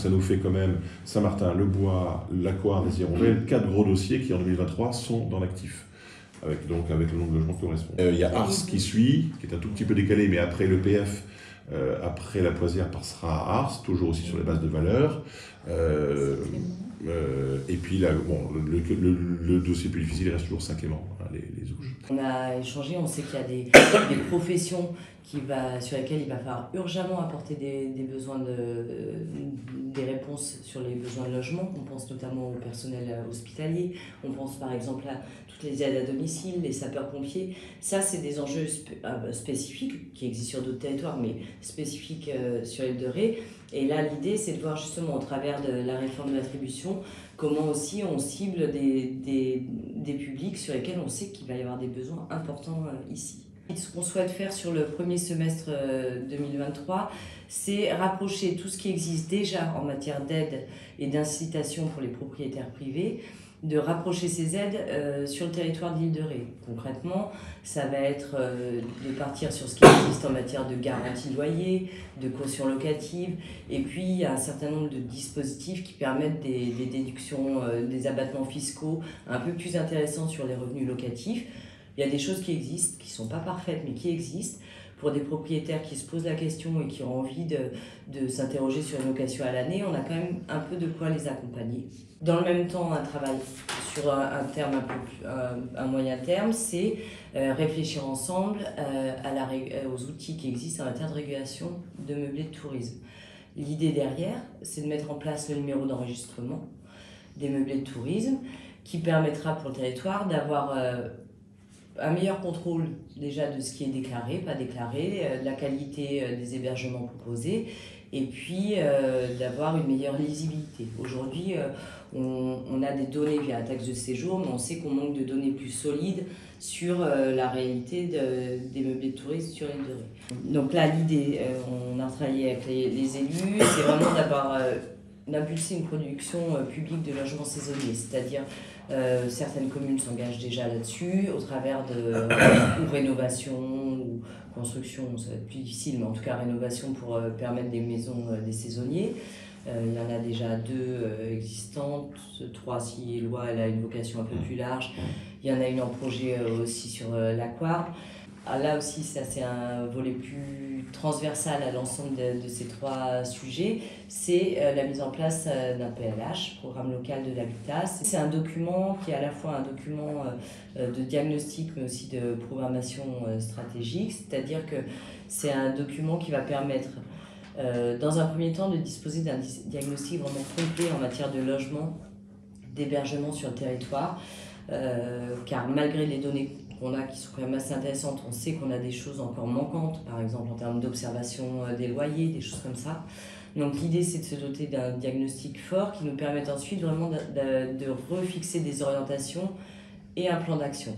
ça nous fait quand même Saint-Martin, Le Bois, l'Aquare, les Hirondelles, 4 gros dossiers qui en 2023 sont dans l'actif. Avec le nombre de logements qui correspond. Il y a Ars qui suit, qui est un tout petit peu décalé, mais après l'EPF, après la Poisière passera à Ars, toujours aussi sur les bases de valeur. Et puis là, bon, le dossier plus difficile reste toujours Saint-Clément, hein, les Ouges. On a échangé, on sait qu'il y a des professions sur lesquelles il va falloir urgemment apporter des besoins des réponses sur les besoins de logement. On pense notamment au personnel hospitalier, on pense par exemple à toutes les aides à domicile, les sapeurs-pompiers. Ça, c'est des enjeux spécifiques qui existent sur d'autres territoires, mais spécifiques sur l'île de Ré. Et là, l'idée, c'est de voir justement au travers de la réforme de l'attribution, comment aussi on cible des publics sur lesquels on sait qu'il va y avoir des besoins importants ici. Ce qu'on souhaite faire sur le premier semestre 2023, c'est rapprocher tout ce qui existe déjà en matière d'aide et d'incitation pour les propriétaires privés, de rapprocher ces aides sur le territoire de l'île de Ré. Concrètement, ça va être de partir sur ce qui existe en matière de garantie de loyer, de caution locative, et puis il y a un certain nombre de dispositifs qui permettent des déductions, des abattements fiscaux un peu plus intéressants sur les revenus locatifs. Il y a des choses qui existent, qui ne sont pas parfaites, mais qui existent. Pour des propriétaires qui se posent la question et qui ont envie de s'interroger sur une location à l'année, on a quand même un peu de quoi les accompagner. Dans le même temps, un travail sur un moyen terme, c'est réfléchir ensemble aux outils qui existent en matière de régulation de meublés de tourisme. L'idée derrière, c'est de mettre en place le numéro d'enregistrement des meublés de tourisme qui permettra pour le territoire d'avoir un meilleur contrôle déjà de ce qui est déclaré, pas déclaré, de la qualité des hébergements proposés, et puis d'avoir une meilleure lisibilité. Aujourd'hui, on a des données via la taxe de séjour, mais on sait qu'on manque de données plus solides sur la réalité des meublés de tourisme sur l'île de Ré. Donc là, l'idée, on a travaillé avec les élus, c'est vraiment d'impulser une production publique de logements saisonniers, c'est-à-dire certaines communes s'engagent déjà là-dessus au travers ou rénovation ou construction, ça va être plus difficile, mais en tout cas rénovation pour permettre des maisons des saisonniers. Il y en a déjà 2 existantes, 3 si Loi elle a une vocation un peu plus large. Il y en a une en projet aussi sur l'Aquare. Là aussi, ça c'est un volet plus transversal à l'ensemble de ces 3 sujets. C'est la mise en place d'un PLH, Programme local de l'habitat. C'est un document qui est à la fois un document de diagnostic mais aussi de programmation stratégique. C'est-à-dire que c'est un document qui va permettre dans un premier temps de disposer d'un diagnostic vraiment complet en matière de logement, d'hébergement sur le territoire. Car malgré les données qu'on a qui sont quand même assez intéressantes, on sait qu'on a des choses encore manquantes, par exemple en termes d'observation des loyers, des choses comme ça. Donc l'idée c'est de se doter d'un diagnostic fort qui nous permette ensuite vraiment de refixer des orientations et un plan d'action.